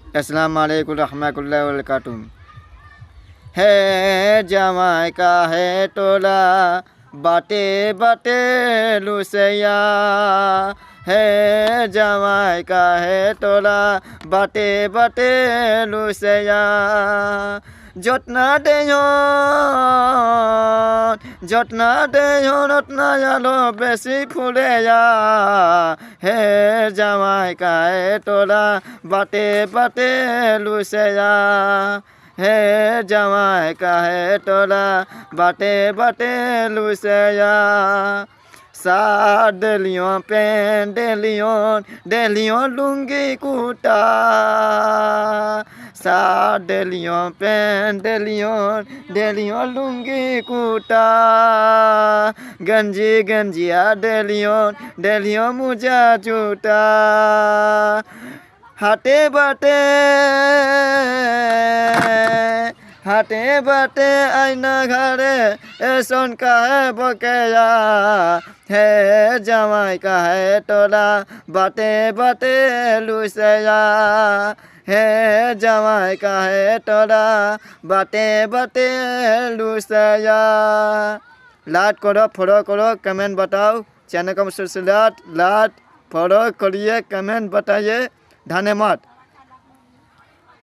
अस्सलाम वालेकुम रहमतुल्लाहि व बरकातुहू। है जमाई का है टोला बाटे बाटे लुसैया, है जमाई का है टोला बाटे बाटे लुसैया। যত্না দেয়ন রত্না আলো বেশি ফুলে যা, হে জামাই কায়ে তোলা বাটে বাটে লুসে যা, হে জামাই কায়ে তোলা বাটে বাটে লুসে যা। साडेलियों पेन डेलियों लुंगी कूटा, साडेलियों पेन डेलियों लुंगी कूटा। गंजिया डेलियों मुझा चूटा। हाटे बाटे आईना घरे ऐसन का है बकेया, है जमाई का है टोला बाटे बाटे लुसैया, है जमाई का है टोला बाटे बाटे लुसैया। लाइक करो, फॉलो करो, कमेंट बताओ, चैनल को लाइक फॉलो करिए, कमेंट बताइए। धन्यवाद।